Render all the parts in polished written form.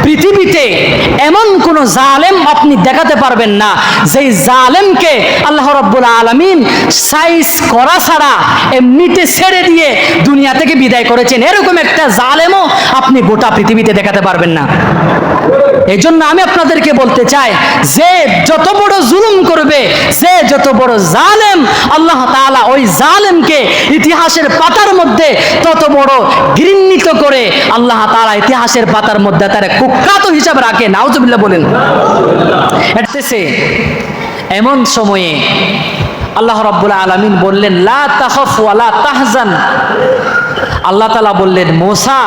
পৃথিবীতে এমন কোন জালেম আপনি দেখাতে পারবেন না যেই জালেমকে আল্লাহ রাব্বুল আলামিন সাইজ করা ছাড়া এমনিতে ছেড়ে দিয়ে দুনিয়া থেকে বিদায় করেছেন। এরকম একটা জালেমও আপনি গোটা পৃথিবীতে দেখাতে পারবেন না। এই জন্য আমি আপনাদেরকে বলতে চাই, যে যত বড় জুলুম করবে, যে যত বড় জালেম, আল্লাহ তাআলা ওই জালেমকে ইতিহাসের পাতার মধ্যে তত বড় ঘৃণিত করে আল্লাহ তাআলা ইতিহাসের পাতার মধ্যে তার কুখ্যাত হিসাবে রাখে। নাউজুবিল্লাহ বলেন। এটাছে এমন সময়ে আল্লাহ রাব্বুল আলামিন বললেন, লা তাখাফ ওয়া লা তাহজান। আল্লাহ তাআলা বললেন, মূসা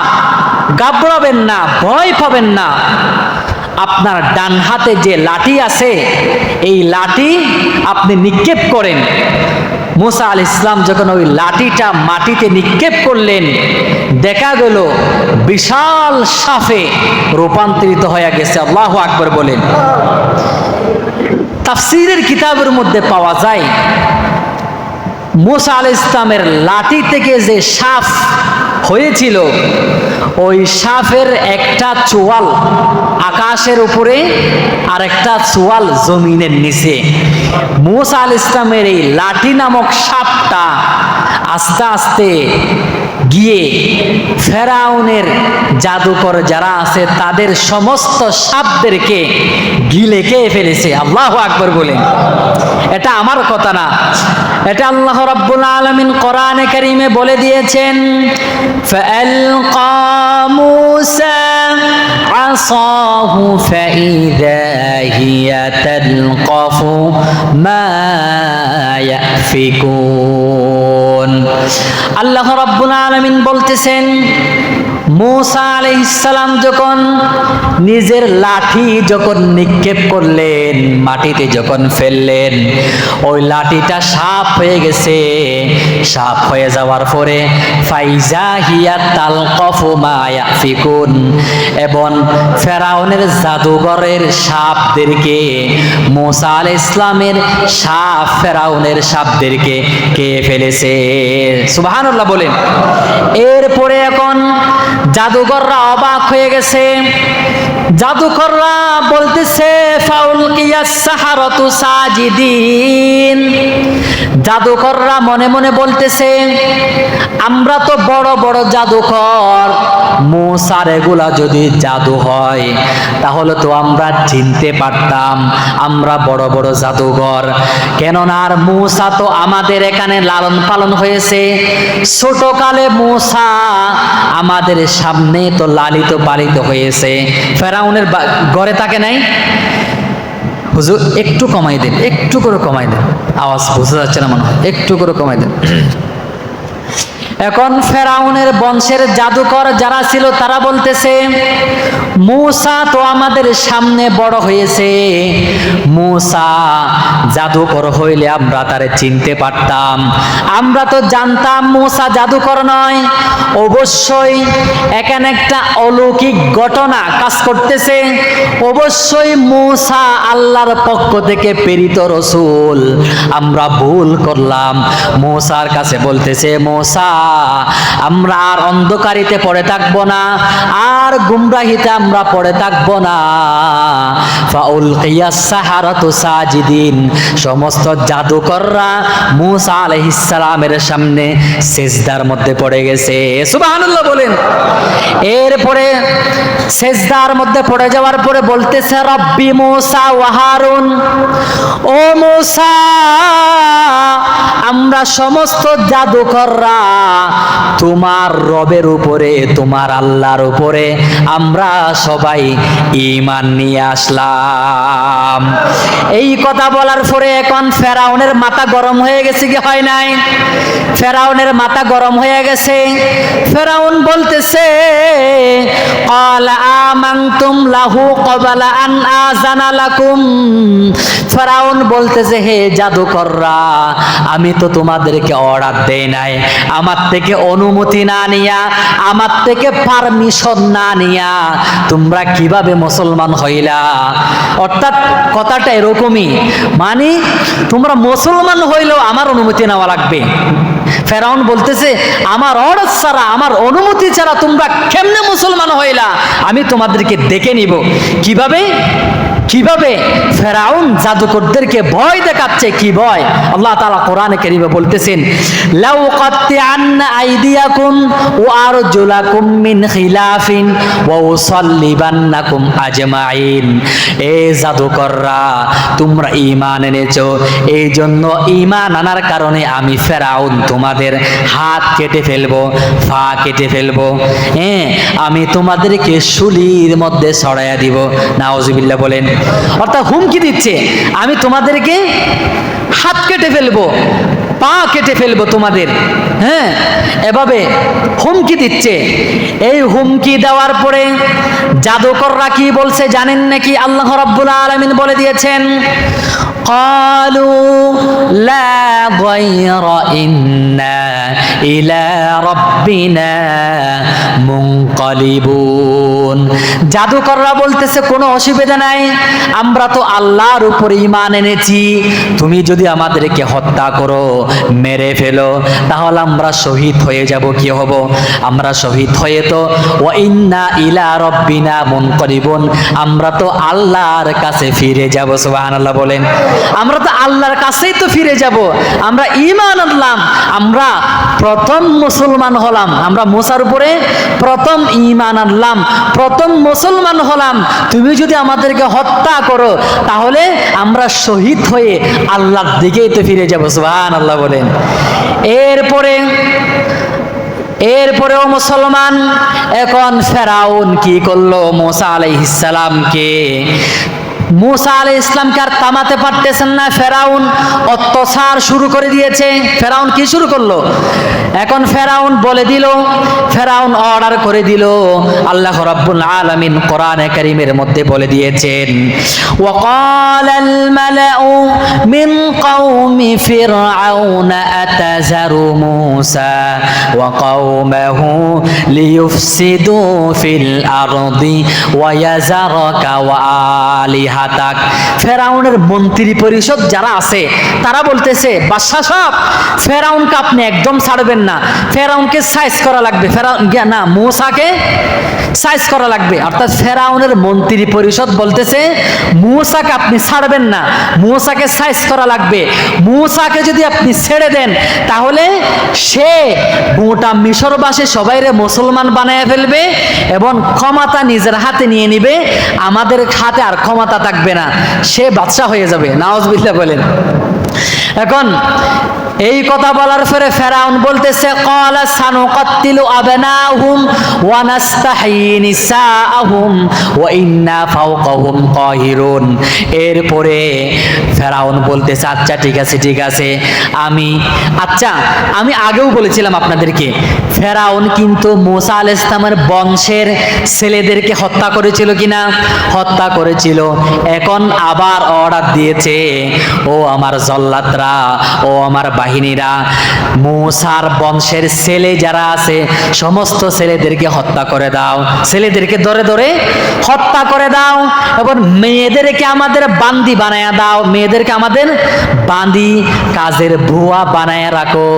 ঘাবড়াবেন না, ভয় পাবেন না। আপনার ডান হাতে যে লাঠি আছে, এই লাঠি আপনি নিক্ষেপ করেন। মূসা আলাইহিস সালাম যখন ওই লাঠিটা মাটিতে নিক্ষেপ করলেন, দেখা গেল বিশাল সাপে রূপান্তরিত হয়ে গেছে। আল্লাহু আকবার বলেন। তাফসীরের কিতাবের মধ্যে পাওয়া যায়, মূসা আলাইহিস সালামের লাঠি থেকে যে সাপ হয়েছিল, ওই সাপের একটা চোয়াল আকাশের উপরে আর একটা চোয়াল জমিনের নিচে। মূসা আলাইহিস সালামের এই লাঠি নামক সাপটা আস্তে আস্তে গিয়ে ফেরাউনের জাদুকর যারা আছে তাদের সমস্ত সাপদেরকে গিলে খেয়ে ফেলেছে। আল্লাহু আকবার বলেন। এটা আমার কথা না, এটা আল্লাহ রাব্বুল আলামিন কোরআনে কারীমে বলে দিয়েছেন, ফাআলকা মূসা আসাহু ফাইযা হিয়া তালকাফু মা ইয়াফিকুন। আল্লাহ রাব্বুল আলামিন বলতেছেন, মূসা আলাইহিস সালাম যখন নিজের লাঠি যখন নিক্ষেপ করলেন, মাটিতে যখন ফেললেন, ওই লাঠিটা সাপ হয়ে গেছে। সাপ হয়ে যাওয়ার পরে ফাইজা হিয়া তালকাফু মা ইয়াফিকুন, এবং ফেরাউনের জাদুঘরের সাপদেরকে, মূসা আলাইহিস সালামের সাপ ফেরাউনের সাপদেরকে খেয়ে ফেলেছে। সুবহানাল্লাহ বলেন। এরপরে এখন জাদুকররা অবাক হয়ে গেছে। জাদুকররা বলতেছে, ফাউলকিয়াস সাহারাতু সাজিদিন। জাদুকররা মনে মনে বলতেছে, আমরা তো বড় বড় জাদুকর, মূসার এগুলা যদি জাদু হয় তাহলে তো আমরা চিনতে পারতাম আমরা বড় বড় জাদুকর। কেননা আর মূসা তো আমাদের এখানে লালন পালন হয়েছে, ছোটকালে মূসা আমাদের সামনে তো লালিত পালিত হয়েছে। ফেরাউনের ঘরে থাকে নাই? হুজুর একটু কমাই দেন, একটু করে কমাই দেন, আওয়াজ বোঝা যাচ্ছে না মনে হয়, একটু করে কমাই দেন। এখন ফেরাউনের বংশের জাদুকর যারা ছিল তারা বলতেছে, মূসা তো আমাদের সামনে বড় হয়েছে, মূসা জাদুকর হইলে আমরা তারে চিনতে পারতাম, আমরা তো জানতাম মূসা জাদুকর নয়। অবশ্যই এখানে একটা অলৌকিক ঘটনা কাজ করতেছে, অবশ্যই মূসা আল্লাহর পক্ষ থেকে প্রেরিত রাসূল, আমরা ভুল করলাম। মূসার কাছে বলতেছে, মূসা আমরা আর অন্ধকারিতে পড়ে থাকবো না, আর গুমরাহিতে আমরা পড়ে থাকবো না। ফাউলকিয়াস সাহারাতু সাজিদিন, সমস্ত জাদুকররা মূসা আলাইহিস সালামের সামনে সিজদার মধ্যে পড়ে গেছে। সুবহানাল্লাহ বলেন। এরপরে সিজদার মধ্যে পড়ে যাওয়ার পরে বলতেছে, রব্বি মূসা ওয়া হারুন, ও মূসা আমরা সমস্ত জাদুকররা তোমার রবের উপরে, তোমার আল্লাহর উপরে আমরা সবাই ঈমান নিয়ে আসলাম। এই কথা বলার পরে এখন ফেরাউনের মাথা গরম হয়ে গেছে কি হয় নাই? ফেরাউনের মাথা গরম হয়ে গেছে। ফেরাউন বলতেছে, ক্বালা আমানতুম লাহু ক্বাবলা আন আযানা লাকুম। ফেরাউন বলতেছে, হে জাদুকররা আমি তো তোমাদেরকে অর্ডার দেই নাই, আমার থেকে অনুমতি না নিয়া, আমার থেকে পারমিশন না নিয়া তোমরা কিভাবে মুসলমান হইলা? অর্থাৎ কথাটা এরকমই, মানে তোমরা মুসলমান হইলেও আমার অনুমতি নেওয়া লাগবে। ফেরাউন বলতেছে, আমার অর্ডার ছাড়া, আমার অনুমতি ছাড়া তোমরা কেমনে মুসলমান হইলা? আমি তোমাদেরকে দেখে নিব। কিভাবে? কিভাবে ফেরাউন জাদুকরদেরকে ভয় দেখাচ্ছে। কি ভয়? আল্লাহ তাআলা কোরআনে কারীমে বলতেছেন, লাউ কাত্তিআন্না আইদিয়াকুম ওয়া আরজুলাকুম মিন খিলাফিন ওয়া উসাল্লিবান্নাকুম আজমাইন। এ জাদুকররা, তোমরা ঈমান এনেছো, এই জন্য ঈমান আনার কারণে আমি ফেরাউন তোমাদের হাত কেটে ফেলবো, পা কেটে ফেলবো, হ্যাঁ, আমি তোমাদেরকে শুলির মধ্যে ছড়াইয়া দিব। নাউজুবিল্লাহ বলেন। অর্থাৎ হুমকি দিচ্ছে, আমি তোমাদেরকে হাত কেটে ফেলবো, পা কেটে ফেলবো তোমাদের, হ্যাঁ, এভাবে হুমকি দিচ্ছে। এই হুমকি দেওয়ার পরে জাদুকররা কি বলছে জানেন নাকি? আল্লাহ রাব্বুল আলামিন বলে দিয়েছেন, قالوا لا ضير إنا إلى ربنا منقلبون। জাদুকররা বলতেছে, কোনো অসুবিধা নাই, আমরা তো আল্লাহর উপর ঈমান এনেছি, তুমি যদি আমাদেরকে হত্যা করো, মেরে ফেলো, তাহলে আমরা শহীদ হয়ে যাব। কি হব? আমরা শহীদ হয়ে তো ওয়া ইন্না ইলা রাব্বিনা মুনকালিবুন, আমরা তো আল্লাহর কাছে ফিরে যাব। সুবহানাল্লাহ বলেন। আমরা তো আল্লাহর কাছেই তো ফিরে যাব। আমরা ঈমান আনলাম, আমরা প্রথম মুসলমান হলাম, আমরা মুসার উপরে প্রথম ঈমান আনলাম, প্রথম মুসলমান হলাম, তুমি যদি আমাদেরকে হত্যা করো তাহলে আমরা শহীদ হয়ে আল্লাহর দিকেই তো ফিরে যাব। সুবহানাল্লাহ বলেন। এরপরেও মুসলমান। এখন ফেরাউন কি করলো? মুসা আলাইহিস সালামকে, মুসা আলাইহিস সালামকে আর থামাতে পারতেছেন না। ফেরাউন অত্যাচার শুরু করে দিয়েছে। ফেরাউন কি শুরু করলো? এখন ফেরাউন বলে দিল, ফেরাউন অর্ডার করে দিল। আল্লাহ রাব্বুল আলামিন কোরআনে কারীমের মধ্যে বলে দিয়েছেন, ওয়াকালাল মালাউ মিন কওমি ফিরআউনা আতাযারু মুসা ওয়া কওমাহু লিয়ুফসিদু ফিল আরদি ওয়া ইয়াযারাকা ওয়া আলিহা। ফেরাউনের মন্ত্রী পরিষদ যারা আছে তারা বলতেছে, বাদশাহ সাহেব, ফেরাউনকে আপনি একদম ছাড়বেন না, ফেরাউনকে সাইজ করা লাগবে, না, মুসাকে সাইজ করা লাগবে। অর্থাৎ ফেরাউনের মন্ত্রী পরিষদ বলতেছে, মুসাকে আপনি ছাড়বেন না, মুসাকে সাইজ করা লাগবে। মুসাকে যদি আপনি ছেড়ে দেন তাহলে সে গোটা মিশরবাসী সবাইরে মুসলমান বানায় ফেলবে এবং ক্ষমতা নিজের হাতে নিয়ে নিবে, আমাদের হাতে আর ক্ষমতা থাকবে না, সে বাদশা হয়ে যাবে। নাউজুবিল্লাহ বলেন। এখন এই কথা বলার পরে ফেরাউন বলতেছে, ক্বালা সানুকাত্তিলু আবনাহুম ওয়া নাস্তাহয়ী নিসাআহুম ওয়া ইন্না ফাওকাহুম কাহিরুন। এরপরে ফেরাউন বলতেছে, আচ্ছা ঠিক আছে, ঠিক আছে, আমি আগেও বলেছিলাম আপনাদেরকে, ফেরাউন কিন্তু মুসা আলাইহিস সালামের বংশের ছেলেদেরকে হত্যা করেছিল কিনা? হত্যা করেছিল। এখন আবার অর্ডার দিয়েছে, ও আমার জল্লাদরা, ও আমার বাহিনীরা, মুসার বংশের ছেলে যারা আছে সমস্ত ছেলেদেরকে হত্যা করে দাও, ছেলেদেরকে ধরে ধরে হত্যা করে দাও, এবং মেয়েদেরকে আমাদের বান্দি বানায়া দাও, মেয়েদেরকে আমাদের বান্দি, কাজের বুয়া বানায়া রাখো,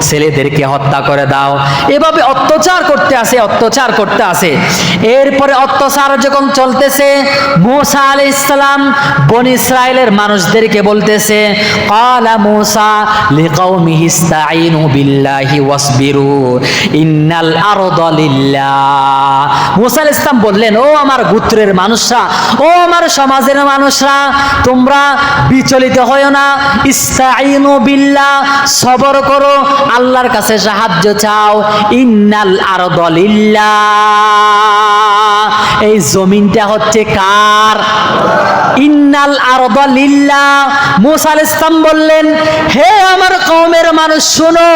ছেলেদেরকে হত্যা করে দাও। এভাবে অত্যাচার করতে আসে। এরপরে অত্যাচার যখন চলতেছে, মুসা আলাইহিস সালাম বনি ইসরাইলের মানুষদেরকে বলতেছে, ক্বালা মুসা লিকাওমিহি ইসতাঈনু বিল্লাহি ওয়াসবিরু ইন্নাল আরদা লিল্লাহ। মুসা আলাইহিস সালাম বললেন, ও আমার গোত্রের মানুষরা, ও আমার সমাজের মানুষরা, তোমরা বিচলিত হয়ো না, ইসতাঈনু বিল্লাহ, সবর করো, আল্লাহর কাছে সাহায্য চাও। ইন্নাল আরদা লিল্লাহ, এই জমিনটা হচ্ছে কার? ইন্নাল আরদা লিল্লাহ। মুসা আলাইহিস সালাম বললেন, হে আমার কওমের মানুষ শোনো,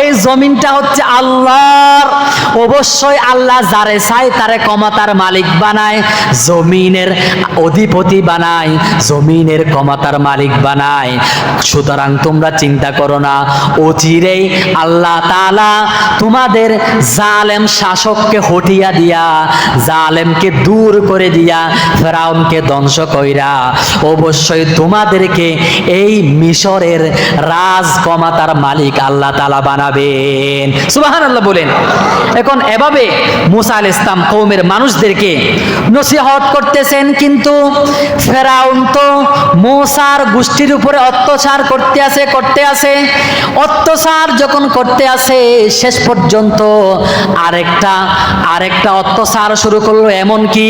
এই জমিনটা হচ্ছে আল্লাহর। অবশ্যই আল্লাহ যারে চায় তারে ক্ষমতার মালিক বানায়, জমিনের অধিপতি বানায়, জমিনের ক্ষমতার মালিক বানায়। সুতরাং তোমরা চিন্তা করো না, অচিরেই আল্লাহ তাআলা তোমাদের জালেম শাসককে হটিয়া দিয়া, জালেমকে দূর করে দিয়া, ফেরাউনকে ধ্বংস কইরা অবশ্যই তোমাদেরকে এই মিশরের রাজক্ষমতার মালিক আল্লাহ তাআলা বানাবেন। সুবহানাল্লাহ বলেন। এখন এভাবে মুসা আলাইহিস সালাম কওমের মানুষদেরকে নসিহত করতেছেন, কিন্তু ফেরাউন তো মুসার গোষ্ঠীর উপরে অত্যাচার করতে আছে। অত্যাচার যখন করতে আছে, শেষ পর্যন্ত আরেকটা অত্যাচার শুরু করলো, এমন কি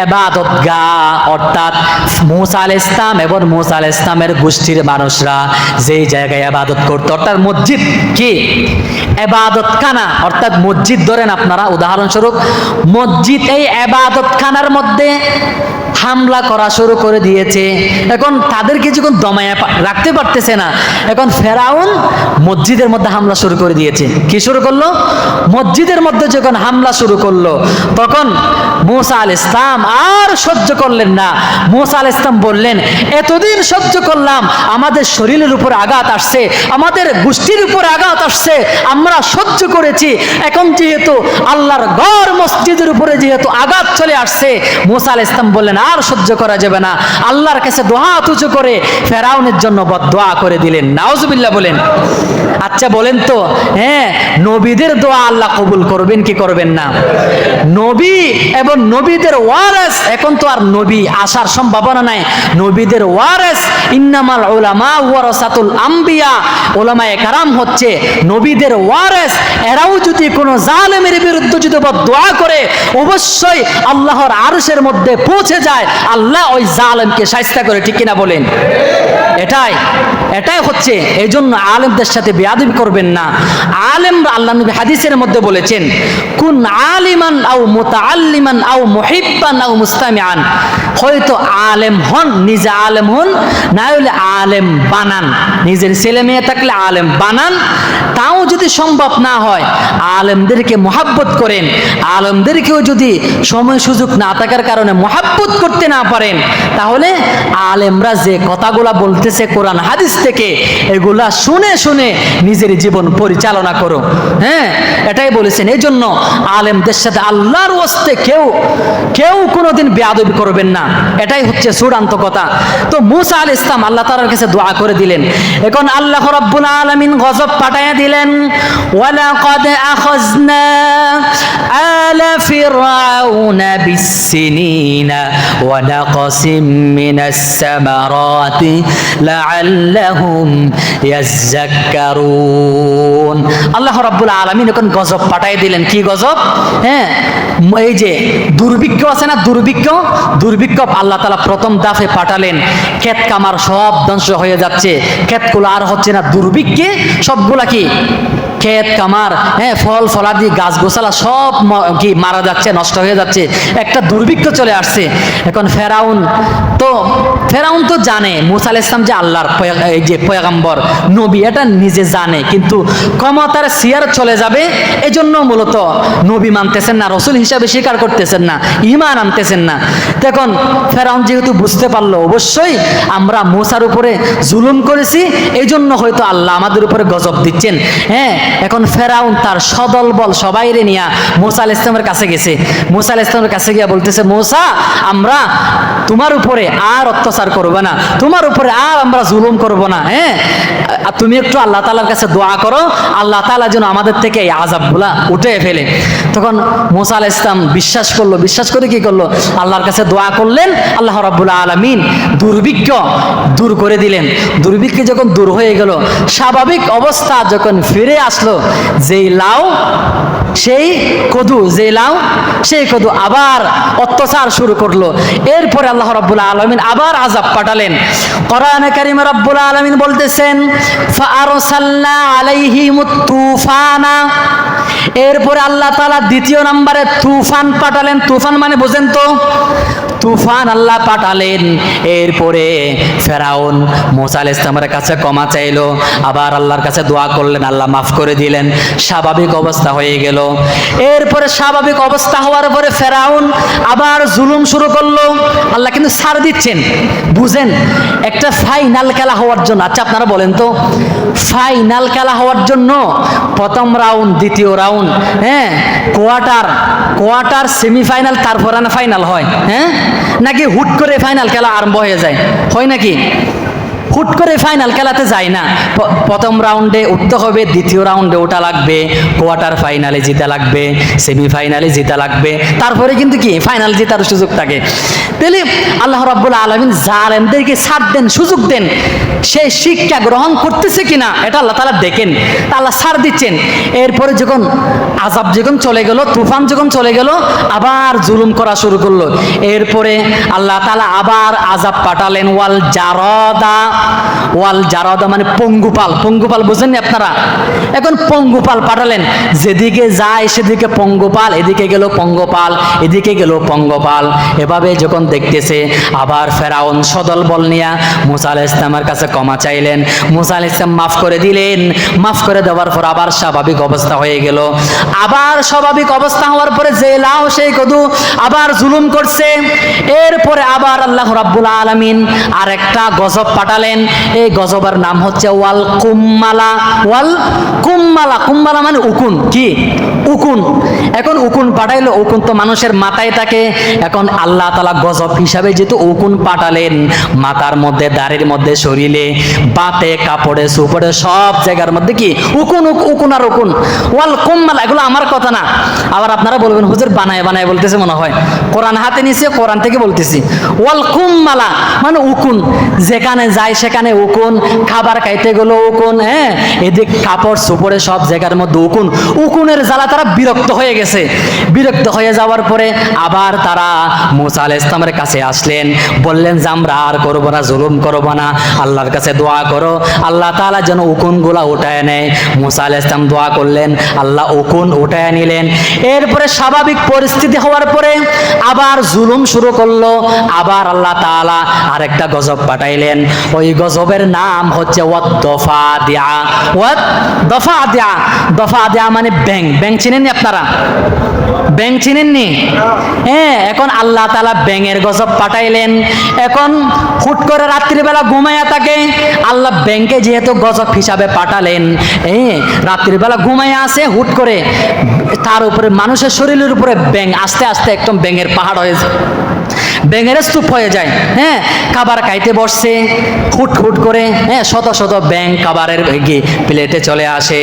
ইবাদতগাহ, অর্থাৎ মুসা আলাইহিস সালাম এবং মুসা আলাইহিস সালামের গোষ্ঠীর মানুষরা যেই জায়গায় ইবাদত করতো, অর্থাৎ মসজিদ কি ইবাদতখানা, অর্থাৎ মসজিদ ধরেন আপনারা উদাহরণস্বরূপ মসজিদ, এই ইবাদতখানার মধ্যে হামলা করা শুরু করে দিয়েছে। এখন তাদের কিছুক্ষণ দমায় রাখতে পারতেছে না। এখন ফেরাউন মসজিদের মধ্যে হামলা শুরু করে দিয়েছে। কি শুরু করলো? মসজিদের মধ্যে যখন হামলা শুরু করলো, তখন মুসা আলাইহিস সালাম আর সহ্য করলেন না। মুসা আলাইহিস সালাম বললেন, এতদিন সহ্য করলাম, আমাদের শরীরের উপর আঘাত আসছে, আমাদের গোষ্ঠীর উপর আঘাত আসছে, আমরা সহ্য করেছি। এখন যেহেতু আল্লাহর ঘর মসজিদের উপরে যেহেতু আঘাত চলে আসছে, মুসা আলাইহিস সালাম বললেন আর সহ্য করা যাবে না। আল্লাহর কাছে দোয়া উঁচু করে ফেরাউনের জন্য বদদোয়া করে দিলেন। নাউজুবিল্লাহ বলেন। আচ্ছা বলেন তো, হ্যাঁ, নবীদের দোয়া আল্লাহ কবুল করবেন কি করবেন না? নবী এবং নবীদের ওয়ারিস, এখন তো আর নবী আসার সম্ভাবনা নাই। নবীদের ওয়ারিস, ইন্নামাল উলামা ওয়ারাসাতুল আম্বিয়া, উলামায়ে কেরাম হচ্ছে নবীদের ওয়ারিস। এরাও যদি কোনো জালেমের বিরুদ্ধে যদি বদদোয়া করে, অবশ্যই আল্লাহর আরশের মধ্যে পৌঁছে যায়, আল্লাহ ওই জালেমকে শায়েস্তা করে। ঠিক কিনা বলেন? এটাই হচ্ছে। এই জন্য আলেমদের সাথে বেয়াদবি করবেন না। আলেম, আল্লাহ নবী হাদিসের মধ্যে বলেছেন, কুন আলিমান আও মুতাআল্লিমান আও মুহিব্বান আও মুস্তামিআন। হয়তো আলেম হন, নিজে আলেম হন, না হলে আলেম বানান। নিজের ছেলে মেয়ে থাকলে আলেম বানান। তাও যদি সম্ভব না হয়, আলেমদেরকে মহাব্বত করেন। আলেমদেরকেও যদি সময় সুযোগ না থাকার কারণে মহাব্বত করতে না পারেন, তাহলে আলেমরা যে কথাগুলা বলতেছে কোরআন হাদিস থেকে, এগুলা শুনে শুনে নিজের জীবন পরিচালনা করো। হ্যাঁ, এটাই বলেছেন। এই জন্য আলেমদের সাথে আল্লাহর ওয়াস্তে কেউ কোনোদিন বেয়াদবি করবেন না। এটাই হচ্ছে চূড়ান্ত কথা। তো মুসা আলাইহিস সালাম আল্লাহ তাআলার কাছে দোয়া করে দিলেন। এখন আল্লাহ রাব্বুল আলামিন গজব পাঠায়া দিলেন। ওয়ালাকাদ আখাযনা আলা ফিরআউনা বিসসিনিনা ওয়া নাকসিম মিনাস সামারাতি লাআল্লাহুম ইয়াযাক্কারুন। আল্লাহ রাব্বুল আলামিন এখন গজব পাঠায় দিলেন। কি গজব? হ্যাঁ, এই যে দুর্ভিক্ষ আছে না, দুর্ভিক্ষ আল্লাহ তাআলা প্রথম দাফে পাঠালেন। ক্ষেত কামার সব ধ্বংস হয়ে যাচ্ছে, ক্ষেতগুলো আর হচ্ছে না, দুর্ভিক্ষে সবগুলা কি ক্ষেত কামার, হ্যাঁ, ফল ফলাদি গাছ গোছালা সব কি মারা যাচ্ছে, নষ্ট হয়ে যাচ্ছে। একটা দুর্ভিক্ষ চলে আসছে। এখন ফেরাউন তো জানে মুসা আলাইহিস সালাম যে আল্লাহর এই যে পয়গম্বর নবী, এটা নিজে জানে, কিন্তু ক্ষমতার সিয়ার চলে যাবে, এজন্য মূলত নবী মানতেছেন না, রসুল হিসাবে স্বীকার করতেছেন না, ঈমান আনতেছেন না। তখন ফেরাউন যেহেতু বুঝতে পারলো অবশ্যই আমরা মুসার উপরে জুলুম করেছি, এই জন্য হয়তো আল্লাহ আমাদের উপরে গজব দিচ্ছেন। হ্যাঁ, এখন ফেরাউন তার সদল বল সবাইরে নিয়ে মুসা আলাইহিস সালামের কাছে গেছে। মুসা আলাইহিস সালামের কাছে গিয়ে বলতেছে, মুসা, আমরা তোমার উপরে আর অত্যাচার করবো না, তোমার উপরে আর আমরা জুলুম করব না। হ্যাঁ, তুমি একটু আল্লাহ তাআলার কাছে দোয়া করো, আল্লাহ তাআলা যেন আমাদের থেকে এই আযাবগুলা উঠে ফেলে। তখন মুসা আলাইহিস সালাম বিশ্বাস করে কি করলো? আল্লাহর কাছে দোয়া করলেন। আল্লাহ রাব্বুল আলামিন দুর্ভিক্ষ দূর করে দিলেন। দুর্ভিক্ষ যখন দূর হয়ে গেল, স্বাভাবিক অবস্থা যখন ফিরে আসলো, যেই লাউ সেই কদু আবার অত্যাচার শুরু করলো। এরপরে আল্লাহ রাব্বুল আলামিন আবার আযাব পাঠালেন। কোরআনে কারীমে রাব্বুল আলামিন বলতেছেন, ফাআরসালনা আলাইহিমুত তুফানা। এরপরে আল্লাহ তাআলা দ্বিতীয় নম্বরে তুফান পাঠালেন। তুফান মানে বোঝেন তো? তুফান আল্লাহ পাঠালেন। এরপরে ফেরাউন মুসা আলাইহিস সালামের কাছে ক্ষমা চাইলো, আবার আল্লাহর কাছে দোয়া করলেন, আল্লাহ মাফ করে দিলেন, স্বাভাবিক অবস্থা হয়ে গেল। এরপরে স্বাভাবিক অবস্থা হওয়ার পরে ফেরাউন আবার জুলুম শুরু করলো। আল্লাহ কিন্তু ছাড় দিচ্ছেন, বুঝেন, একটা ফাইনাল খেলা হওয়ার জন্য। আচ্ছা আপনারা বলেন তো, ফাইনাল খেলা হওয়ার জন্য প্রথম রাউন্ড, দ্বিতীয় রাউন্ড, হ্যাঁ, কোয়ার্টার সেমিফাইনাল, তারপরে না ফাইনাল হয়? হ্যাঁ, নাকি হুট করে ফাইনাল খেলা আরম্ভ হয়ে যায়? হয় নাকি? হুট করে ফাইনাল খেলাতে যায় না, প্রথম রাউন্ডে উঠতে হবে, দ্বিতীয় রাউন্ডে ওঠা লাগবে, কোয়ার্টার ফাইনালে জিতা লাগবে, সেমিফাইনালে জিতা লাগবে, তারপরে কিন্তু কি ফাইনাল জেতার সুযোগ থাকে। তাহলে আল্লাহ রাব্বুল আলামিন জালেমদেরকে ছাড় দেন, সুযোগ দেন, সে শিক্ষা গ্রহণ করতেছে কিনা এটা আল্লাহ তাআলা দেখেন, তা আল্লাহ ছাড় দিচ্ছেন। এরপরে যখন আযাব যখন চলে গেল, তুফান যখন চলে গেল, আবার জুলুম করা শুরু করলো। এরপরে আল্লাহ তাআলা আবার আযাব পাঠালেন, ওয়াল জারাদা মানে পঙ্গুপাল, পঙ্গুপাল বুঝেননি আপনারা? এখন পঙ্গুপাল পাঠালেন, যেদিকে যায় সেদিকে পঙ্গপাল, এদিকে গেল পঙ্গপাল, এদিকে গেল পঙ্গপাল। এভাবে যখন দেখতেছে, আবার ফেরাউন সদল বল নিয়া মুসা আলাইহিস সালামের কাছে ক্ষমা চাইলেন, মুসা আলাইহিস সালাম মাফ করে দিলেন। মাফ করে দেওয়ার পর আবার স্বাভাবিক অবস্থা হয়ে গেল। আবার স্বাভাবিক অবস্থা হওয়ার পরে যে লাও সেই কদু আবার জুলুম করছে। এরপরে আবার আল্লাহ রাব্বুল আলামিন আরেকটা গজব পাঠালেন। এই গজবের নাম হচ্ছে ওয়াল কুম্মালা। ওয়াল কুম্মালা, কুম্মালা মানে উকুন, কি উকুন। এখন উকুন পাঠাইলো, উকুন তো মানুষের মাথায় থাকে। এখন আল্লাহ তাআলা গজব হিসাবে যেহেতু উকুন পাঠালেন, মাথার মধ্যে, দাড়ির মধ্যে, শরীরে, বাতে, কাপড়ে, সুপড়ে, সব জায়গার মধ্যে কি উকুন, উকুন আর উকুন। ওয়াল কুম্মালা, এগুলো আমার কথা না। আবার আপনারা বলবেন হুজুর বানায় বানায় বলতেছে মনে হয়, কোরআন হাতে নিছে, কোরআন থেকে বলতেছি। ওয়াল কুম্মালা মানে উকুন, যেখানে যায় সেখানে উকুন, খাবার খাইতে গেল উকুন, হ্যাঁ, এদিক কাপড় সুপড়ে সব জায়গার মধ্যে উকুন। উকুনের জ্বালা তারা বিরক্ত হয়ে গেছে। বিরক্ত হয়ে যাওয়ার পরে আবার তারা মুসা আলাইহিস সালামের কাছে আসলেন, বললেন যে আমরা আর করবো না, জুলুম করবো না, আল্লাহর কাছে দোয়া করো, আল্লাহ তাআলা যেন উকুনগুলা উঠায় নেয়। মুসা আলাইহিস সালাম দোয়া করলেন, আল্লাহ উকুন উঠায় নিলেন। এরপরে স্বাভাবিক পরিস্থিতি হওয়ার পরে আবার জুলুম শুরু করলো। আবার আল্লাহ তাআলা আরেকটা গজব পাঠাইলেন। ওই গজবের নাম হচ্ছে ওয়াদ-দফাদিয়া। ওয়াদ-দফাদিয়া, দফাদিয়া মানে ব্যাং। ব্যাং চিনেননি আপনারা? ব্যাং চিনেননি? হ্যাঁ, এখন আল্লাহ তাআলা ব্যাঙের গজব পাঠাইলেন। এখন হুট করে রাত্রিবেলা ঘুমায়া থাকে, আল্লাহ ব্যাংকে যেহেতু গজব হিসাবে পাঠালেন, রাত্রিবেলা ঘুমায়া আছে, হুট করে তার উপরে মানুষের শরীরের উপরে ব্যাং আস্তে আস্তে একদম ব্যাঙের পাহাড় হয়ে যায়, ব্যাঙের স্তূপ হয়ে যায়। হ্যাঁ, খাবার খাইতে বসছে, হুট হুট করে শত শত ব্যাঙ খাবারের প্লেটে চলে আসে।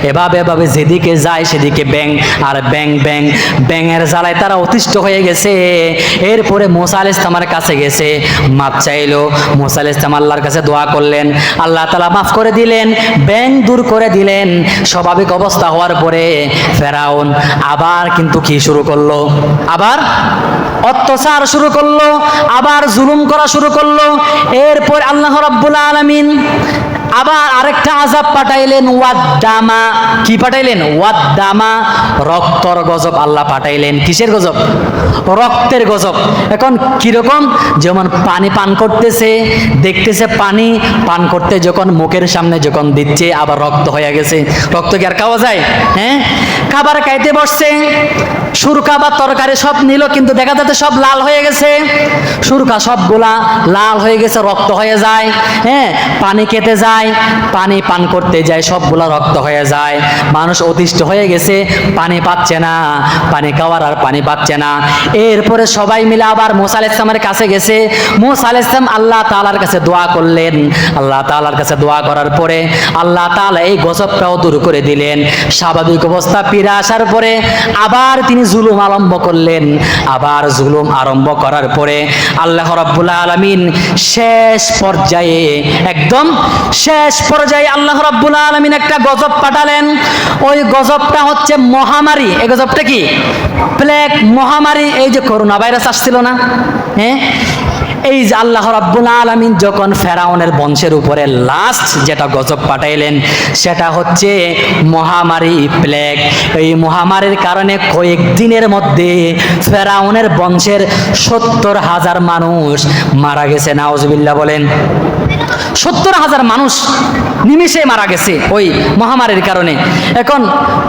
এভাবে এভাবে যেদিকে যায় সেদিকে ব্যাঙ আর ব্যাঙ ব্যাঙ, ব্যাঙের জ্বালায় তারা অতিষ্ঠ হয়ে গেছে। এরপরে মুসা আলাইহিস সালামের কাছে গেছে, মাপ চাইলো। মুসা আলাইহিস সালাম আল্লাহর কাছে দোয়া করলেন, আল্লাহ তাআলা মাফ করে দিলেন, ব্যাঙ দূর করে দিলেন। স্বাভাবিক অবস্থা হওয়ার পরে ফেরাউন আবার কিন্তু কি শুরু করলো? আবার অত্যাচার শুরু করলো, আবার জুলুম করা শুরু করলো। এরপর আল্লাহ রাব্বুল আলামিন আবার আরেকটা আযাব পাঠাইলেন, ওয়াদ্দামা। কি পাঠাইলেন? ওয়াদ্দামা, রক্তর গজব আল্লাহ পাঠাইলেন। কিসের গজব? রক্তের গজব। এখন কিরকম? যেমন পানি পান করতেছে, দেখতেছে পানি পান করতে, যখন মুখের সামনে যখন দিচ্ছে আবার রক্ত হয়ে গেছে। রক্ত কি আর খাওয়া যায়? হ্যাঁ, খাবার খাইতে বসছে, সুরকা বা তরকারি সব নিল, কিন্তু দেখা যাচ্ছে সব লাল হয়ে গেছে। সুরকা সবগুলা লাল হয়ে গেছে, রক্ত হয়ে যায়। হ্যাঁ, পানি খেতে যায়, পানি পান করতে যায়, সবগুলা রক্ত হয়ে যায়। মানুষ অতিষ্ঠ হয়ে গেছে, পানি পাচ্ছে না, পানি খাওয়ার আর পানি পাচ্ছে না। এরপরে সবাই মিলে আবার মুসা আলাইহিস সালামের কাছে গেছে। মুসা আলাইহিস সালাম আল্লাহ তাআলার কাছে দোয়া করলেন। আল্লাহ তাআলার কাছে দোয়া করার পরে আল্লাহ তাআলা এই গজবটাও দূর করে দিলেন। স্বাভাবিক অবস্থা ফিরে আসার পরে আবার তিনি জুলুম আরম্ভ করলেন। আবার জুলুম আরম্ভ করার পরে আল্লাহ রাব্বুল আলামিন শেষ পর্যায়ে, একদম শেষ পর্যায়ে আল্লাহ রাব্বুল আলামিন একটা গজব পাঠালেন। ওই গজবটা হচ্ছে মহামারী। এই গজবটা কি? প্লেগ মহামারী। এই যে করোনা ভাইরাস আসছিল না, হ্যাঁ, এই যে আল্লাহ রাব্বুল আলামিন যখন ফেরাউনের বংশের উপরে লাস্ট যেটা গজব পাঠাইলেন সেটা হচ্ছে মহামারী, প্লেগ। এই মহামারীর কারণে কয়েকদিনের মধ্যে ফেরাউনের বংশের 70,000 মানুষ মারা গেছে। নাউজুবিল্লাহ বলেন। 70,000 মানুষ নিমিষে মারা গেছে ওই মহামারীর কারণে। এখন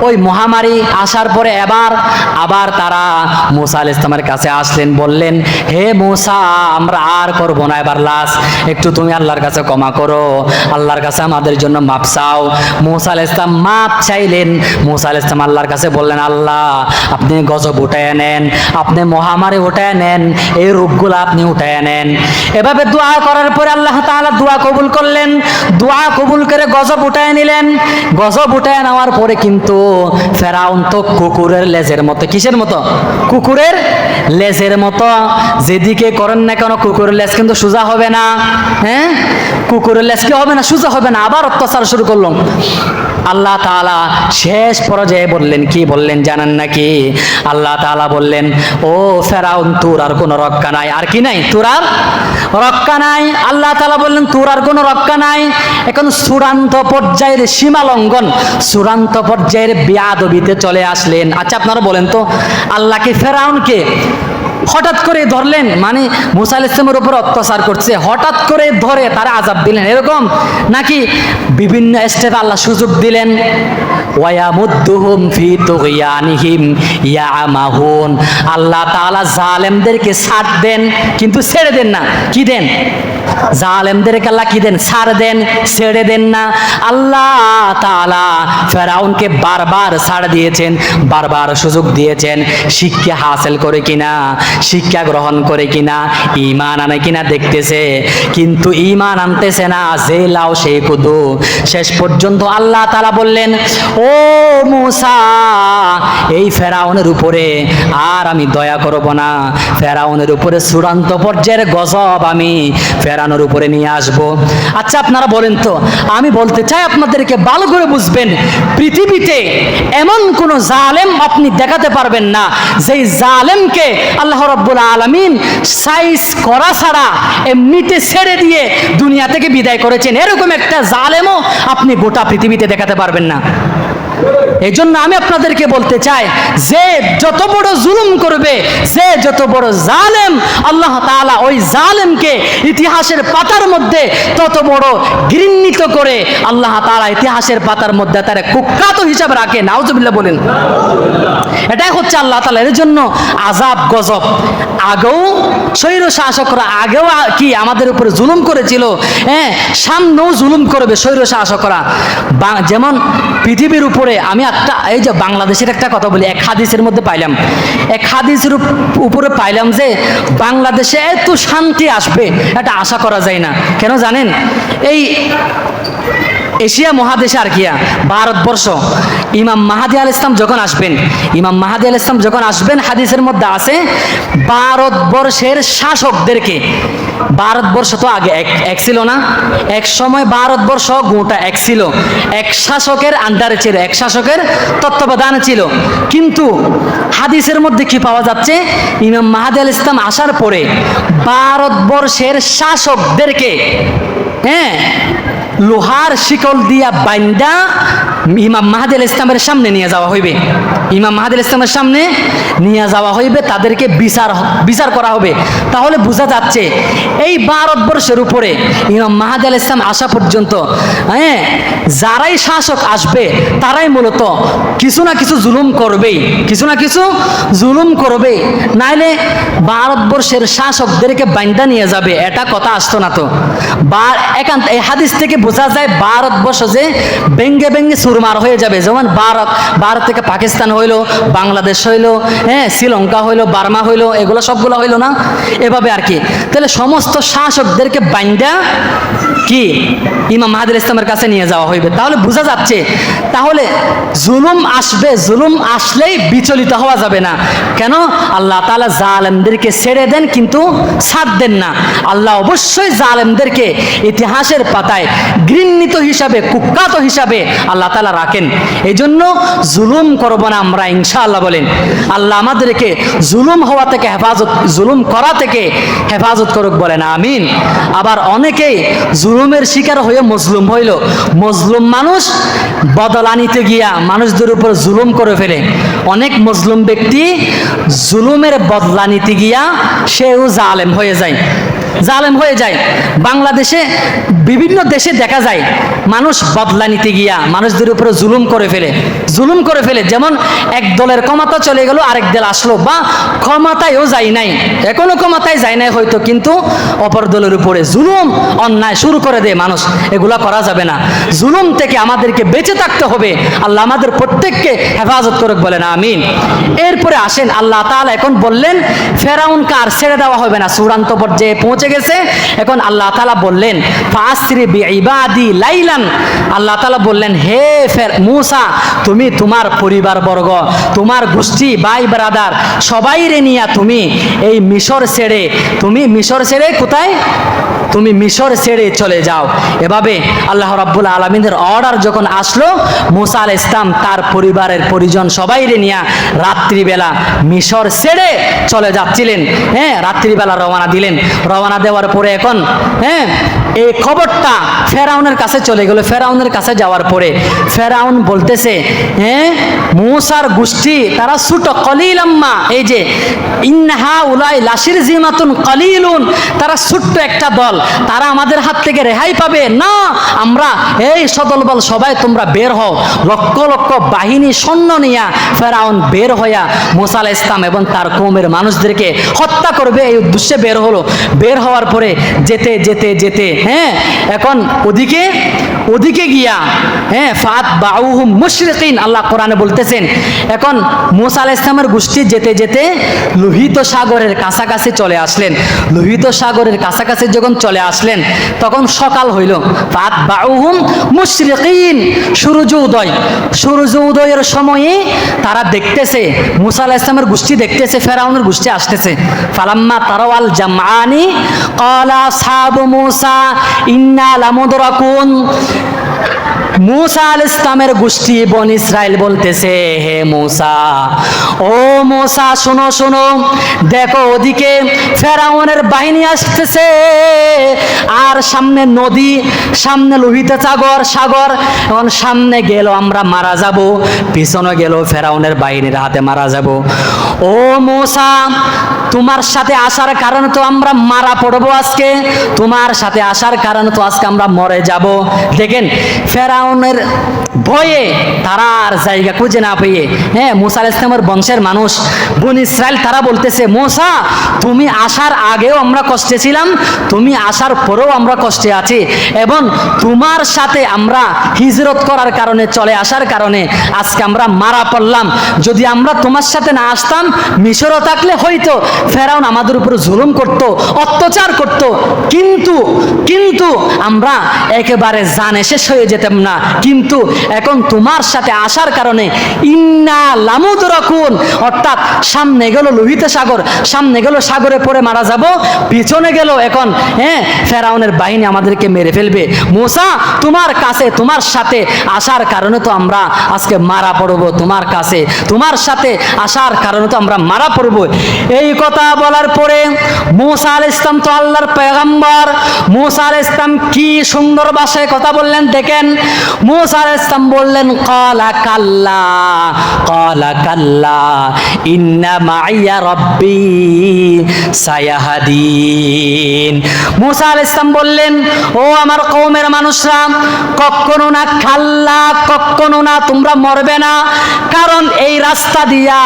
ওই মহামারী আসার পরে আবার তারা মুসা আলাইহিস সালামের কাছে আসলেন, বললেন, হে মুসা, আমরা আর করব না, এবার লাস্ট, একটু তুমি আল্লাহর কাছে ক্ষমা করো, আল্লাহর কাছে আমাদের জন্য মাপ চাও। মুসা আলাইহিস সালাম মাপ চাইলেন। মুসা আলাইহিস সালাম আল্লাহর কাছে বললেন, আল্লাহ, আপনি গজব উঠায় নেন, আপনি মহামারী উঠায় নেন, এই রোগগুলো আপনি উঠায় নেন। এভাবে দোয়া করার পরে আল্লাহ তাআলা দোয়া কবুল করলেন। দোয়া কবুল করে গজব উঠায় নিলেন। গজব উঠায় নেওয়ার পরে কিন্তু ফেরাউন তো কুকুরের লেজের মতো, কিসের মতো? কুকুরের লেজের মতো। যেদিকে করেন না কেন কুকুরের লেজ কিন্তু সোজা হবে না। হ্যাঁ, কুকুরের লেজ কি হবে না? সোজা হবে না। আবার অত্যাচার শুরু করলো। আল্লাহ তাআলা শেষ পর্যায়ে বললেন, কি বললেন জানেন নাকি? আল্লাহ তাআলা বললেন, ও ফেরাউন, তোর আর কোনো রক্ষা নাই। আর কি নাই? তোর আর রক্ষা নাই। আল্লাহ তাআলা বললেন, তোর আর কোনো রক্ষা নাই। এখন চূড়ান্ত পর্যায়ের সীমা লঙ্ঘন, চূড়ান্ত পর্যায়ের বেয়াদবিতে চলে আসলেন। আচ্ছা আপনারা বলেন তো, আল্লাহকে ফেরাউনকে হঠাৎ করে ধরলেন, মানে মুসা আলাইহিস সালামের উপর অত্যাচার করছে, হঠাৎ করে ধরে তারা আযাব দিলেন, এরকম নাকি বিভিন্ন স্টেপে আল্লাহ সুযোগ দিলেন? ওয়ায়ামুদ্দুহুম ফি তুগয়ানিহিম ইয়ামাহুন। আল্লাহ তাআলা জালেমদেরকে ছাড় দেন, কিন্তু ছেড়ে দেন না। কি দেন? জালেমদেরকে আল্লাহ কি দেন? ছাড় দেন, ছেড়ে দেন না। আল্লাহ তাআলা ফেরাউনকে বারবার ছাড় দিয়েছেন, বারবার সুযোগ দিয়েছেন। শিক্ষা হাসিল করে কিনা, শিক্ষা গ্রহণ করে কিনা, ঈমান আনে কিনা দেখতেছে, কিন্তু ঈমান আনতেছে না। যে লাও সেই কুদু। শেষ পর্যন্ত আল্লাহ তাআলা বললেন, ও মুসা, এই ফেরাউনের উপরে আর আমি দয়া করব না। ফেরাউনের উপরে চূড়ান্ত পর্যায়ের গজব আমি ফেরাউনের উপরে নিয়ে আসব। আচ্ছা আপনারা বলেন তো, আমি বলতে চাই আপনাদেরকে ভালো করে বুঝবেন, পৃথিবীতে এমন কোন জালেম আপনি দেখাতে পারবেন না যেই জালেমকে আল্লাহ রাব্বুল আলামিন সাইজ করা ছাড়া এমনিতে ছেড়ে দিয়ে দুনিয়া থেকে বিদায় করেছেন। এরকম একটা জালেমও আপনি গোটা পৃথিবীতে দেখাতে পারবেন না। এই জন্য আমি আপনাদেরকে বলতে চাই, যে যত বড় জুলুম করবে, যে যত বড় জালেম, আল্লাহ তাআলা ওই জালেমকে ইতিহাসের পাতার মধ্যে তত বড় ঘৃণিত করে আল্লাহ তাআলা ইতিহাসের পাতার মধ্যে তার কুখ্যাত হিসাবে রাখে। নাউজুবিল্লাহ বলেন। এটাই হচ্ছে আল্লাহ তাআলা। এর জন্য আযাব গজব আগেও স্বৈর শাসকরা আগেও কি আমাদের উপরে জুলুম করেছিল, হ্যাঁ, সামনেও জুলুম করবে স্বৈর শাসকরা। যেমন পৃথিবীর উপরে আমি একটা, এই যে বাংলাদেশের একটা কথা বলি, এক হাদিসের মধ্যে পাইলাম, এক হাদিসের উপরে পাইলাম যে বাংলাদেশে এত শান্তি আসবে এটা আশা করা যায় না। কেন জানেন? এই এশিয়া মহাদেশে আর কিয়া ভারতবর্ষ, ইমাম মাহাদি আলাইহিস সালাম যখন আসবেন, ইমাম মাহাদি আলাইহিস সালাম যখন আসবেন, হাদিসের মধ্যে আছে ভারতবর্ষের শাসকদেরকে, ভারতবর্ষ তো আগে এক ছিল না, এক সময় ভারতবর্ষ গোটা এক ছিল, এক শাসকের আন্ডারে ছিল, এক শাসকের তত্ত্বাবধানে ছিল। কিন্তু হাদিসের মধ্যে কি পাওয়া যাচ্ছে? ইমাম মাহাদি আলাইহিস সালাম আসার পরে ভারতবর্ষের শাসকদেরকে, হ্যাঁ, লোহার শিকল দিয়া বাইন্দা ইমাম মাহাদি আলাইহিস সালামের সামনে নিয়ে যাওয়া হইবে। ইমাম মাহাদি আলাইহিস সালামের সামনে নিয়ে যাওয়া হইবে, তাদেরকে বিচার করা হবে। তাহলে বোঝা যাচ্ছে এই ভারতবর্ষের উপরে ইমাম মাহাদি আলাইহিস সালাম আসা পর্যন্ত, হ্যাঁ, যারাই শাসক আসবে তারাই মূলত কিছু না কিছু জুলুম করবেই, কিছু না কিছু জুলুম করবেই, নাইলে ভারতবর্ষের শাসকদেরকে বাইন্দা নিয়ে যাবে, এটা কথা আসতো না তো। একান্ত এই হাদিস থেকে বোঝা যায় ভারতবর্ষ যে ব্যঙ্গে ব্যঙ্গে সুরমার হয়ে যাবে। যেমন ভারত থেকে পাকিস্তান হইলো, বাংলাদেশ হইলো, হ্যাঁ, শ্রীলঙ্কা হইলো, বার্মা হইলো, এগুলো সবগুলো হইলো না, এভাবে আর কি। তাহলে সমস্ত শাসকদেরকে বাইন্দা কি ইমাম মাহাদি আলাইহিস সালামের কাছে নিয়ে যাওয়া হইবে। তাহলে বোঝা যাচ্ছে, তাহলে জুলুম আসবে, জুলুম আসলেই বিচলিত হওয়া যাবে না। কেন? আল্লাহ তাআলা জালেমদেরকে ছেড়ে দেন, কিন্তু ছাড় দেন না। আল্লাহ অবশ্যই জালেমদেরকে ইতিহাসের পাতায় ঘৃণিত হিসাবে, কুখ্যাত হিসাবে আল্লাহ তাআলা রাখেন। এই জন্য জুলুম করব না আমরা, ইনশাআল্লাহ বলেন। আল্লাহ আমাদেরকে জুলুম হওয়া থেকে হেফাজত, জুলুম করা থেকে হেফাজত করুক, বলেন আমিন। আবার অনেকেই জুলুমের শিকার হয়ে মজলুম হইল। মজলুম মানুষ বদলা নিতে গিয়া মানুষদের উপর জুলুম করে ফেলে। অনেক মজলুম ব্যক্তি জুলুমের বদলা নিতে গিয়া সেও জালেম হয়ে যায়, জালেম হয়ে যায়। বাংলাদেশে বিভিন্ন দেশে দেখা যায় মানুষ বদলা নিতে গিয়া মানুষদের উপরে জুলুম করে ফেলে। যেমন এক দলের ক্ষমতা চলে গেল, আরেক দল আসলো, বা ক্ষমতায়ও যায় নাই, এখনো ক্ষমতায় যায় নাই হয়তো, কিন্তু অপর দলের উপরে জুলুম, অন্যায় শুরু করে দেয় মানুষ। এগুলা করা যাবে না। জুলুম থেকে আমাদেরকে বেঁচে থাকতে হবে। আল্লাহ আমাদের প্রত্যেককে হেফাজত করুক, বলেন আমিন। এরপরে আসেন, আল্লাহ তাআলা এখন বললেন ফেরাউনকে আর ছেড়ে দেওয়া হবে না, চূড়ান্ত পর্যায়ে পৌঁছে পৌঁছে গেছে। এখন আল্লাহ তাআলা বললেন ফাসরি বিইবাদি লাইলান, আল্লাহ তাআলা বললেন হে মূসা, তুমি তোমার পরিবারবর্গ, তোমার গোষ্ঠী, ভাই ব্রাদার সবাইরে নিয়ে তুমি এই মিশর ছেড়ে কোথায়? তুমি মিশর ছেড়ে চলে যাও। এভাবে আল্লাহ রাব্বুল আলামিনের অর্ডার যখন আসলো, মূসা আলাইহিস সালাম তার পরিবারের পরিজন সবাইরে নিয়ে রাত্রিবেলা মিশর ছেড়ে চলে যাচ্ছিলেন। হ্যাঁ, রাত্রিবেলা রওনা দিলেন। রওনা দেওয়ার পরে এখন এই খবরটা ফেরাউনের কাছে চলে গেল। ফেরাউনের কাছে যাওয়ার পরে ফেরাউন বলতেছে মূসার গোষ্ঠী তারা ছোট, কলিলাম্মা, এই যে ইন্নাহা উলাই লাশির জিমাতুন কলিলুন, তারা ছোট্ট একটা দল, তারা আমাদের হাত থেকে রেহাই পাবে না। আমরা এই সদলবল সবাই তোমরা বের হও। লক্ষ লক্ষ বাহিনী সৈন্য নিয়ে ফেরাউন বের হইয়া মূসা আলাইহিস সালাম এবং তার কওমের মানুষদেরকে হত্যা করবে এই উদ্দেশ্যে বের হলো। বের হওয়ার পরে যেতে যেতে যেতে এখন ওদিকে গিয়া ফাতবাউহুম মুশরিকিন, আল্লাহ কোরআনে বলতেছেন এখন মূসা আলাইহিস সালামের গোষ্ঠী যেতে যেতে লোহিত সাগরের কাছাকাছি চলে আসলেন। লোহিত সাগরের কাছাকাছি যখন চলে আসলেন তখন সকাল হইল। ফাতবাউহুম মুশরিকিন, সূর্য উদয়ের সময়ে তারা দেখতেছে, মূসা আলাইহিস সালামের গোষ্ঠী দেখতেছে ফেরাউনের গোষ্ঠী আসতেছে। ফালাম্মা তারাওয়াল জামআনি ক্বালা আসহাবু মূসা ইন্না লামুদরাকুন, মূসা আলাইহিস সালামের গোষ্ঠী বনি ইসরাইল বলতেছে হে মূসা, ও মূসা শোনো শোনো, দেখো ওদিকে ফেরাউনের বাহিনী আসতেছে, আর সামনে নদী, সামনে লোহিত সাগর, এখন সামনে গেল আমরা মারা যাব, পিছনে গেল ফেরাউনের বাহিনীর হাতে মারা যাব। ও মূসা, তোমার সাথে আসার কারণে তো আমরা মারা পড়বো আজকে, তোমার সাথে আসার কারণে তো আজকে আমরা মরে যাব। দেখেন ফেরাউনের ভয়ে তারা আর জায়গা খুঁজে না পেয়ে মূসা আলাইহিস সালামের বংশের মানুষ বনি ইসরাইল তারা বলতেছে মূসা, তুমি আসার আগেও আমরা কষ্টে ছিলাম, তুমি আসার পরেও আমরা কষ্টে আছি, এবং তোমার সাথে আমরা হিজরত করার কারণে, চলে আসার কারণে আজকে আমরা মারা পড়লাম। যদি আমরা তোমার সাথে না আসতাম, মিশরও থাকলে হয়তো ফেরাউন আমাদের উপর জুলুম করত, অত্যাচার করত, কিন্তু আমরা একেবারে জানে শেষ হয়ে যেতাম না। কিন্তু এখন তোমার সাথে আসার কারণে ইন্না লামুদরাকুন, অর্থাৎ সামনে গেল লোহিত সাগর, সামনে গেল সাগরে পড়ে মারা যাব, পিছনে গেল এখন ফেরাউনের বাহিনী আমাদেরকে মেরে ফেলবে। মূসা, তোমার কাছে, তোমার সাথে আসার কারণে তো আমরা আজকে মারা পড়ব, তোমার সাথে আসার কারণে তো আমরা মারা পড়ব। এই কথা বলার পরে মূসা আলাইহিস সালাম তো আল্লাহর পয়গম্বর, মূসা আলাইহিস সালাম কি সুন্দর ভাষায় কথা বললেন দেখেন। মূসা আলাইহিস সালাম বললেন ক্বালা কাল্লা ইন্না মাইয়া রাব্বি সায়াহাদিন। মূসা আলাইহিস সালাম বললেন ও আমার কওমের মানুষরা, কখনো না খাল্লা, কখনো না, তোমরা মরবে না, কারণ এই রাস্তা দিয়া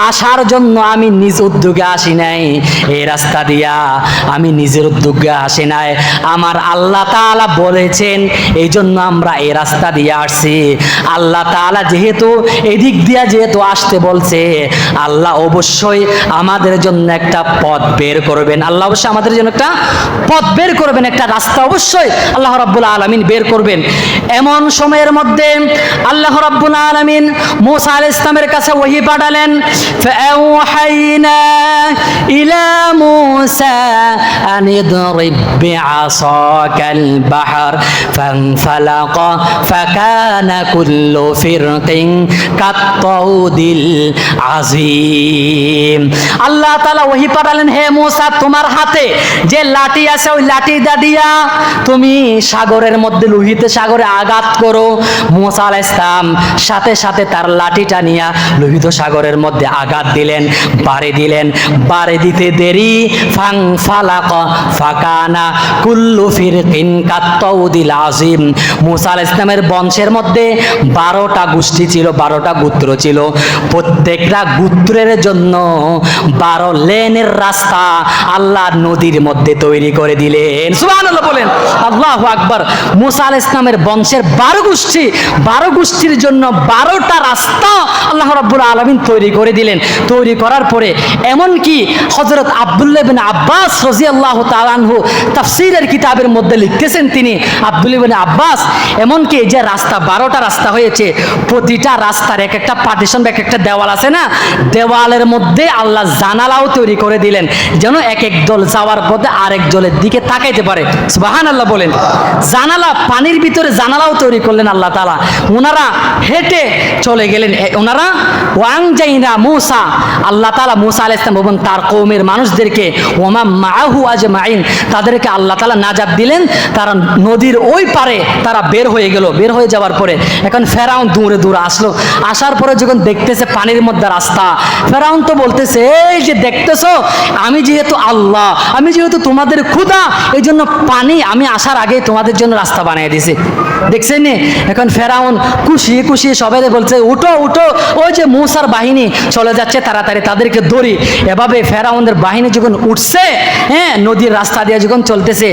আসার জন্য আমি নিজ উদ্যোগে আসি নাই, এই রাস্তা দিয়া আমি নিজের উদ্যোগে আসি নাই, আমার আল্লাহ তাআলা বলেছেন, এই জন্য আমরা এই রাস্তা দিয়ে আসছি। আল্লাহ তাআলা যেহেতু এদিক দিয়া যেহেতু আসতে বলছে, আল্লাহ অবশ্যই আমাদের জন্য একটা পথ বের করবেন, আল্লাহ অবশ্যই আমাদের জন্য একটা পথ বের করবেন, একটা রাস্তা অবশ্যই আল্লাহ রাব্বুল আলামিন বের করবেন। এমন সময়ের মধ্যে আল্লাহ রাব্বুল আলামিন মূসা আলাইহিস সালামের কাছে ওহী পাঠালেন। ফাআওহাইনা ইলা মূসা আন ইদরিব বিআসাকাল বাহর ফানফালাকা ফাকানা কুল্লু ফিরকিন কাত্তাউদিল আযীম। আল্লাহ তাআলা ওহী পাঠালেন, হে মূসা, তোমার হাতে যে লাঠি আছে ওই লাঠি দিয়া তুমি সাগরের মধ্যে, লোহিত সাগরে আঘাত করো। মূসা আলাইহিস সালাম সাথে সাথে তার লাঠিটা নিয়ে লোহিত সাগরের মধ্যে আঘাত দিলেন, বাড়ি দিতে দেরি, ফানফালাকা ফাকানা কুল্লু ফিরকিন কাত্তাউদিল আযীম। মূসা আলাইহিস সালামের বংশের মধ্যে 12টা গোষ্ঠী ছিল, 12টা গোত্র ছিল, প্রত্যেকটা গোত্রের জন্য 12 লেনের রাস্তা আল্লাহ নদীর মধ্যে তৈরি করে দিলেন। সুবহানাল্লাহ বলেন, আল্লাহু আকবার। মূসা আলাইহিস সালামের বংশের 12 গোষ্ঠীর জন্য 12টা রাস্তা আল্লাহ রাব্বুল আলামিন তৈরি করে দিলেন। তৈরি করার পরে এমনকি হযরত আব্দুল্লাহ ইবনে আব্বাস রাদিয়াল্লাহু তাআলা আনহু তাফসীরের কিতাবের মধ্যে লিখতেছেন তিনি, আব্দুল্লাহ ইবনে আব্বাস, এমনকি যে রাস্তা 12টা রাস্তা হয়েছে, প্রতিটা রাস্তার এক একটা পার্টিশন বা এক একটা দেওয়াল আছে না, দেওয়ালের মধ্যে আল্লাহ জানালাও তৈরি করে দিলেন, যেন এক এক দল যাওয়ার পথে আরেক দলের দিকে তাকাইতে পারে। সুবহানাল্লাহ বলেন। জানালা, পানির ভিতরে জানালাও তৈরি করলেন আল্লাহ তাআলা। ওনারা হেঁটে চলে গেলেন, ওনারা ওয়াংজাইনা মুসা, আল্লাহ তাআলা মুসা আলাইহিস সালাম এবং তার কওমের মানুষদেরকে ওমা মাআহু আজমাইন, তাদেরকে আল্লাহ তাআলা নাজাত দিলেন। তারা নদীর ওই পারে তারা বের হয়ে গেল। বের হয়ে যাওয়ার পরে এখন ফেরাউন দূরে দূরে আসলো। আসার পরে যখন দেখতেছে পানির মধ্যে রাস্তা, ফেরাউন তো বলতেছে, এই যে দেখতেছো, আমি যেহেতু আল্লাহ, আমি যেহেতু তোমাদের খোদা, এই জন্য পানি আমি আসার আগে তোমাদের জন্য রাস্তা বানিয়ে দিয়েছি। দেখছেন নি? এখন ফেরাউন খুশি খুশি সবাই বলছে, উঠো উঠো, ওই যে মুসার বাহিনী চলে যাচ্ছে, তাড়াতাড়ি তাদেরকে ধরি। এভাবে ফেরাউনের বাহিনী যখন উঠছে, হ্যাঁ, নদীর রাস্তা দিয়ে যখন চলতেছে,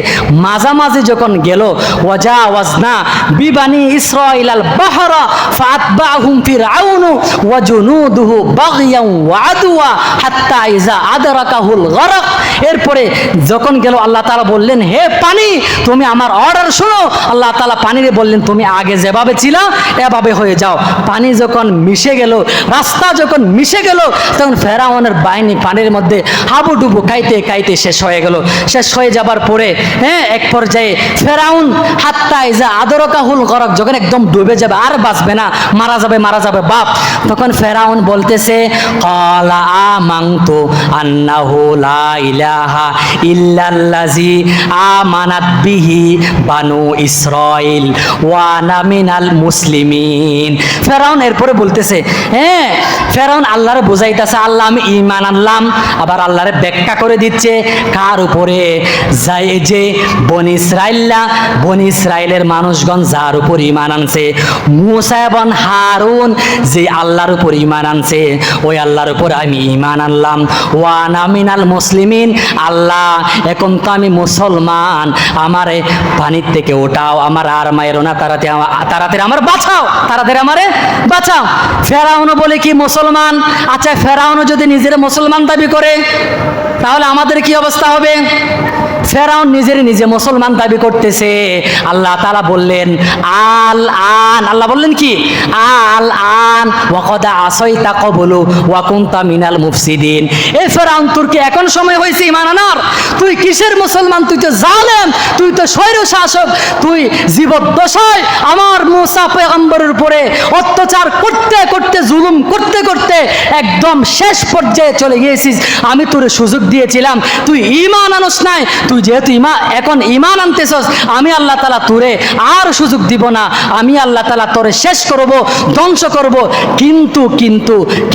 মাঝামাঝি যখন গেল, ওয়াজাওয়াজনা বিবানি ইসরাঈল আল বাহরা ফাতবাহুম ফিরআউন ওয়া জুনুদুহু বাগিয়ান ওয়া আদওয়া হাত্তা ইযা আদরাকাহুল গরক। এরপরে যখন গেল, আল্লাহ তাআলা বললেন, হে পানি, তুমি আমার অর্ডার শোনো। আল্লাহ তাআলা পানিরে বললেন, তুমি আগে যেভাবে ছিলা এভাবে হয়ে যাও। পানি যখন মিশে গেল, রাস্তা যখন মিশে গেল, তখন ফেরাউনের বাহিনী পানির মধ্যে হাবুডুবু খাইতে খাইতে শেষ হয়ে গেল। শেষ হয়ে যাবার পরে, হ্যাঁ, এক পর্যায়ে ফেরাউন হাত্তা ইযা আদরাকাহুল গরক, যখন একদম ডুবে যাবে, আর বাঁচবে না, মারা যাবে বাপ, তখন ফেরাউন বলতেছে, ক্বালা আমানতু আন্নাহু লা ইলাহা ইল্লাল্লাযী আমানাত বিহি বানু ইসরাঈল ওয়া আনা মিনাল মুসলিমিন। ফেরাউন এরপরে বলতেছে, হ্যাঁ, ফেরাউন আল্লাহরে বুঝাইতেছে, আল্লাহ আমি ঈমান আনলাম, আবার আল্লাহরে ব্যাখ্যা করে দিচ্ছে কার উপরে, যায় যে বনি ইসরাইলের মানুষগণ যার উপর ঈমান আনছে, মুসা এবং হারুন যে আল্লাহর উপর ঈমান আনছে, ওই আল্লাহর উপর আমি ঈমান আনলাম। ওয়া আনা মিনাল মুসলিমিন, আল্লাহ এখন তো আমি মুসলমান, আমারে পানির থেকে ওঠাও, আমার আর মায়েরও না, তাড়াতাড়ি আমার বাঁচাও, তাড়াতাড়ি আমারে বাঁচাও। ফেরাউনও বলে কি মুসলমান? আচ্ছা, ফেরাউনও যদি নিজের মুসলমান দাবি করে, তাহলে আমাদের কি অবস্থা হবে? ফেরাউন নিজে মুসলমান দাবি করতেছে। আল্লাহ তাআলা বললেন, আল্লাহ বললেন কি, আল আন ওয়াকাদ আসাইতা ক্বাবলু ওয়া কুনতা মিনাল মুফসিদিন। এই ফেরাউন, তোর কি এখন সময় হয়েছে ঈমান আনার? তুই কিসের মুসলমান? তুই তো জালেম, তুই তো স্বৈর শাসক, তুই জীবদ্দশায় আমার মুসা পয়গম্বরের উপরে অত্যাচার করতে করতে, জুলুম করতে করতে একদম শেষ পর্যায়ে চলে গিয়েছিস। আমি তোর সুযোগ দিয়েছিলাম, তুই ঈমান আনস নাই। তুই যেহেতু এখন ঈমান আনতেছস, আমি আল্লাহ তাআলা তোরে আর সুযোগ দিব না, আমি আল্লাহ তাআলা তোরে শেষ করব, ধ্বংস করব।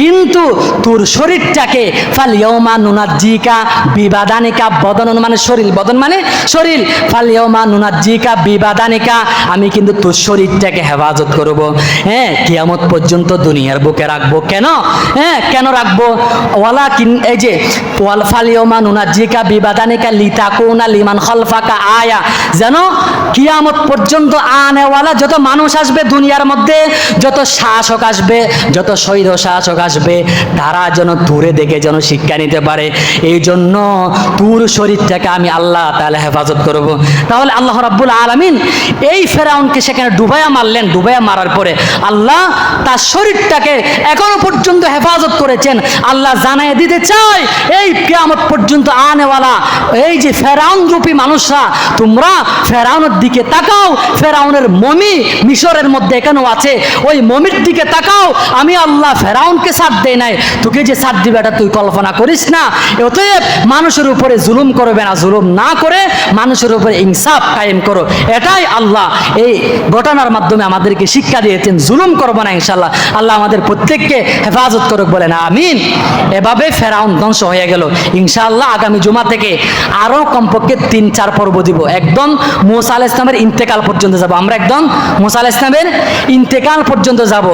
কিন্তু তোর শরীরটাকে ফাল ইয়াউমা নুনাজ্জিকা বিবাদানিকা, বদন মানে শরীর, বদন মানে শরীর, ফাল ইয়াউমা নুনাজ্জিকা বিবাদানিকা, আমি কিন্তু তোর শরীরটাকে হেফাজত করব, হ্যাঁ, কিয়ামত পর্যন্ত দুনিয়ার বুকে রাখবো। কেন? হ্যাঁ, কেন রাখবো? ওয়ালাকিন, এই যে ফাল ইয়াউমা নুনাজ্জিকা বিবাদানিকা লিতাকুনা লিমান খালফাকা আয়া, যেন কিয়ামত পর্যন্ত আনেওয়ালা যত মানুষ আসবে দুনিয়ার মধ্যে, যত শাসক আসবে, যত স্বৈর শাসক আসবে, তারা যেন দূরে দেখে যেন শিক্ষা নিতে পারে। এই জন্য তোর শরীরটাকে আমি আল্লাহ তাআলা হেফাজত করব। তাহলে আল্লাহ রাব্বুল আলামিন এই ফেরাউনকে সেখানে ডুবাইয়া মারলেন। ডুবাইয়া মারার পরে আল্লাহ তার শরীরটাকে এখনো পর্যন্ত হেফাজত করেছেন। আল্লাহ জানাই দিতে চায়, এই কিয়ামত পর্যন্ত আনেওয়ালা এই যে ফেরাউন রূপী মানুষরা, তোমরা ফেরাউনের দিকে তাকাও। ফেরাউনের মমি মিশরের মধ্যে এখানেও আছে, ওই মমির দিকে তাকাও। আমি আল্লাহ ফেরাউনকে ছাড় দেই নাই, তোকে যে ছাড় দিবে এটা তুই কল্পনা করিস না। অতএব মানুষের উপরে জুলুম করবে না, জুলুম না করে মানুষের উপরে ইনসাফ কায়েম করো। এটাই আল্লাহ এই ঘটনার মাধ্যমে আমাদেরকে শিক্ষা দিয়েছেন, জুলুম করবো না ইনশাআল্লাহ। আল্লাহ আমাদের প্রত্যেককে হেফাজত করুক, বলেন আমিন। এভাবে ফেরাউন ধ্বংস হয়ে গেল। ইনশাআল্লাহ আগামী জুমা থেকে আরো কমপক্ষে 3-4 পর্ব দিব, একদম মুসা আলাইহিস সালামের ইন্তেকাল পর্যন্ত যাব। আমরা একদম মুসা আলাইহিস সালামের ইন্তেকাল পর্যন্ত যাব।